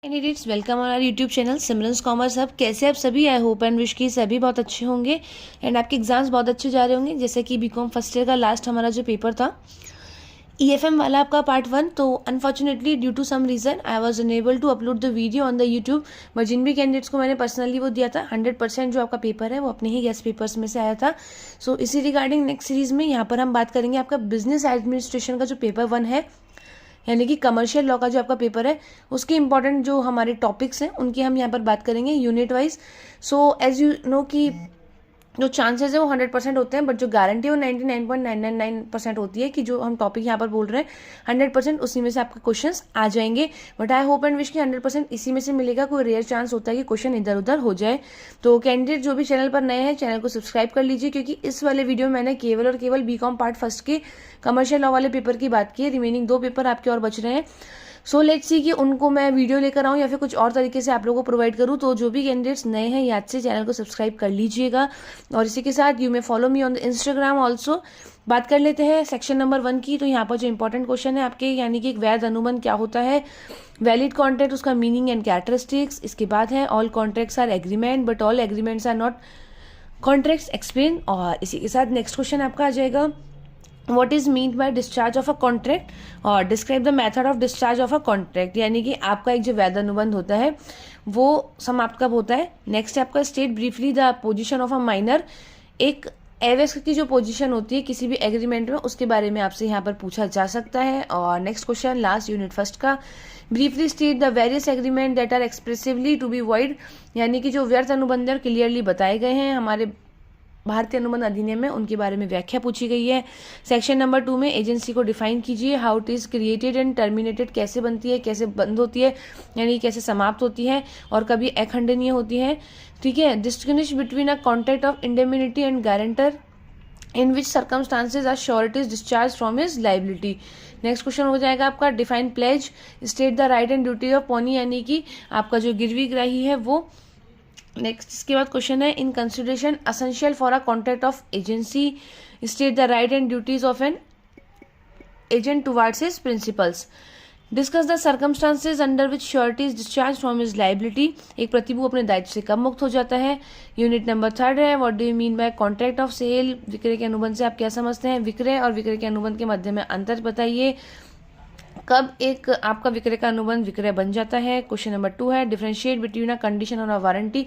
Candidates welcome on our YouTube channel Simran's commerce hub. कैसे आप सभी? आई होप एंड विश की सभी बहुत अच्छे होंगे एंड आपके एग्जाम्स बहुत अच्छे जा रहे होंगे। जैसे कि बीकॉम फर्स्ट ईयर का लास्ट हमारा जो पेपर था ईएफएम वाला आपका पार्ट 1, तो unfortunately due to some reason I was unable to upload the video on the YouTube. But जिन भी कैंडिडेट्स को मैंने पर्सनली वो दिया था 100% जो आपका पेपर है वो अपने ही गेस्ट पेपर्स में से आया था। सो इसी रिगार्डिंग नेक्स्ट सीरीज़ में यहाँ पर हम बात करेंगे आपका बिजनेस एडमिनिस्ट्रेशन का जो पेपर 1 है, यानी कि कमर्शियल लॉ का जो आपका पेपर है, उसके इंपॉर्टेंट जो हमारे टॉपिक्स हैं उनकी हम यहाँ पर बात करेंगे unit wise. So as you know कि जो चांसेस है वो 100% होते हैं, बट जो गारंटी है वो 99.999% होती है कि जो हम टॉपिक यहाँ पर बोल रहे हैं 100% उसी में से आपके क्वेश्चंस आ जाएंगे। But I hope and wish कि 100% इसी में से मिलेगा। कोई रेयर चांस होता है कि क्वेश्चन इधर उधर हो जाए। तो कैंडिडेट जो भी चैनल पर नए हैं चैनल को सब्सक्राइब कर लीजिए, क्योंकि इस वाले वीडियो में मैंने केवल और केवल बीकॉम पार्ट फर्स्ट के कमर्शियल लॉ वाले पेपर की बात की है। रिमेनिंग 2 पेपर आपके और बच रहे हैं। सो लेट्स सी कि उनको मैं वीडियो लेकर आऊँ या फिर कुछ और तरीके से आप लोगों को प्रोवाइड करूँ। तो जो भी कैंडिडेट्स नए हैं याद से चैनल को सब्सक्राइब कर लीजिएगा। और इसी के साथ you may follow me on the Instagram also. बात कर लेते हैं सेक्शन नंबर 1 की। तो यहाँ पर जो इंपॉर्टेंट क्वेश्चन है आपके, यानी कि एक वैध अनुबंध क्या होता है, वैलिड कॉन्ट्रैक्ट, उसका मीनिंग एंड कैरेक्टरिस्टिक्स। इसके बाद है all contracts are agreement but all agreements are not contracts explain. और इसी के साथ नेक्स्ट क्वेश्चन आपका आ जाएगा what is mean by discharge of a contract और describe the method of discharge of a contract. यानी कि आपका एक जो वैध अनुबंध होता है वो समाप्त कब होता है। नेक्स्ट है आपका state briefly the position of a minor. एक एवेक्स की जो पोजीशन होती है किसी भी एग्रीमेंट में उसके बारे में आपसे यहाँ पर पूछा जा सकता है। और next question last unit first का, briefly state the various agreement that are expressively to be void. यानी कि जो व्यर्थ अनुबंध क्लियरली बताए गए हैं हमारे भारतीय अनुबंध अधिनियम में, उनके बारे में व्याख्या पूछी गई है। सेक्शन नंबर 2 में एजेंसी को डिफाइन कीजिए, how it is created and terminated, कैसे बनती है, कैसे बंद होती है, यानी कैसे समाप्त होती है और कभी अखंडनीय होती है। ठीक है। Distinguish between a contract of indemnity and guarantor in which circumstances are sureties discharge from his liability. Next question हो जाएगा आपका define pledge, state the right and duty of pawnee, यानी कि आपका जो गिरवीग्राही है वो। नेक्स्ट इसके बाद क्वेश्चन है in consideration essential for a contract of agency, state the right and duties of an agent towards his principles. Discuss the circumstances under which surety is discharge from his liability. एक प्रतिभू अपने दायित्व से कब मुक्त हो जाता है। यूनिट नंबर 3 है what do you mean by contract of sale. विक्रय के अनुबंध से आप क्या समझते हैं। विक्रय और विक्रय के अनुबंध के मध्य में अंतर बताइए। कब एक आपका विक्रय का अनुबंध विक्रय बन जाता है। क्वेश्चन नंबर 2 है डिफरेंशिएट बिटवीन अ कंडीशन और अ वारंटी।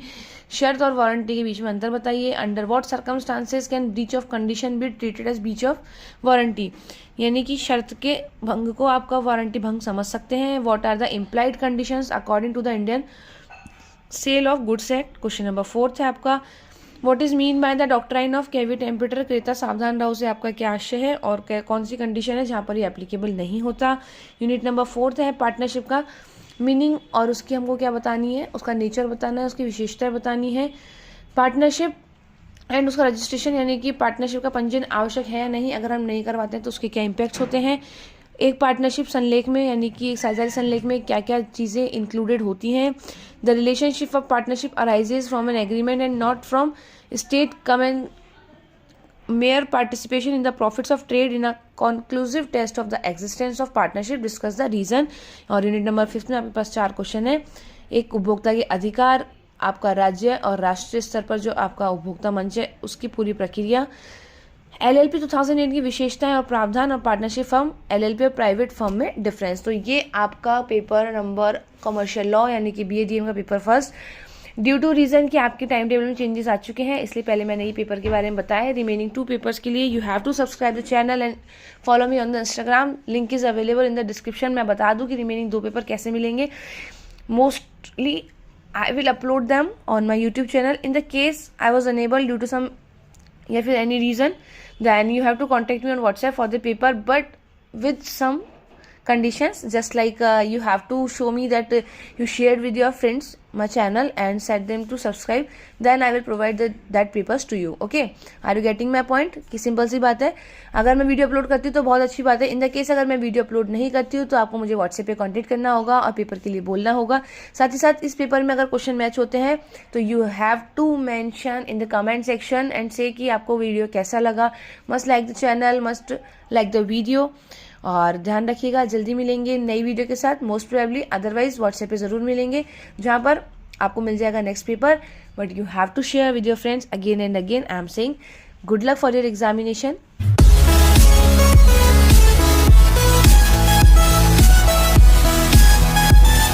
शर्त और वारंटी के बीच में अंतर बताइए। Under what circumstances can breach of condition be treated as breach of warranty. यानी कि शर्त के भंग को आपका वारंटी भंग समझ सकते हैं। What are the implied conditions according to the Indian sale of goods act. Question number 4 है आपका what is mean by the doctrine of caveat emptor. क्रेता सावधान रहो से आपका क्या आशय है और कौन सी कंडीशन है जहां पर ये एप्लीकेबल नहीं होता। यूनिट नंबर 4 है पार्टनरशिप का मीनिंग और उसकी हमको क्या बतानी है, उसका नेचर बताना है, उसकी विशेषताएं बतानी है। पार्टनरशिप एंड उसका रजिस्ट्रेशन, यानी कि पार्टनरशिप का पंजीयन आवश्यक है या नहीं, अगर हम नहीं करवाते हैं तो उसके क्या इम्पैक्ट्स होते हैं। एक पार्टनरशिप संलेख में, यानी कि एक साझेदारी संलेख में क्या क्या चीज़ें इंक्लूडेड होती हैं। The relationship of partnership arises from an agreement and not from state come and mere participation in the profits of trade in a conclusive test of the existence of partnership. Discuss the reason. और unit number 5 में आपके पास 4 question है। एक उपभोक्ता के अधिकार, आपका राज्य और राष्ट्रीय स्तर पर जो आपका उपभोक्ता मंच है उसकी पूरी प्रक्रिया, एलएलपी 2008 की विशेषताएं और प्रावधान, और पार्टनरशिप फर्म, एलएलपी और प्राइवेट फर्म में डिफरेंस। तो ये आपका पेपर नंबर कमर्शियल लॉ यानी कि बीएडीएम का paper first. Due to reason कि आपके टाइम टेबल में चेंजेस आ चुके हैं इसलिए पहले मैंने ये पेपर के बारे में बताया। रिमेनिंग 2 पेपर्स के लिए you have to subscribe the channel and follow me on the Instagram. Link is available in the description. मैं बता दूं कि रिमेनिंग 2 पेपर कैसे मिलेंगे। Mostly I will upload them on my YouTube channel. In the case I was unable due to some या फिर any reason, then you have to contact me on WhatsApp for the paper, but with some conditions, just like you have to show me that you shared with your friends my channel and set them to subscribe, then I will provide that papers to you. Okay, are you getting my point? कि simple सी बात है, अगर मैं video upload करती हूँ तो बहुत अच्छी बात है। इन द केस अगर मैं वीडियो अपलोड नहीं करती हूँ तो आपको मुझे व्हाट्सएप पे कांटेक्ट करना होगा और पेपर के लिए बोलना होगा। साथ ही साथ इस पेपर में अगर क्वेश्चन मैच होते हैं तो you have to mention in the comment section and say कि आपको वीडियो कैसा लगा। Must like the channel, must like the video. और ध्यान रखिएगा, जल्दी मिलेंगे नई वीडियो के साथ मोस्ट प्रोबेबली, अदरवाइज व्हाट्सएप पे ज़रूर मिलेंगे जहाँ पर आपको मिल जाएगा next paper. But you have to share with your friends again and again. I am saying good luck for your examination.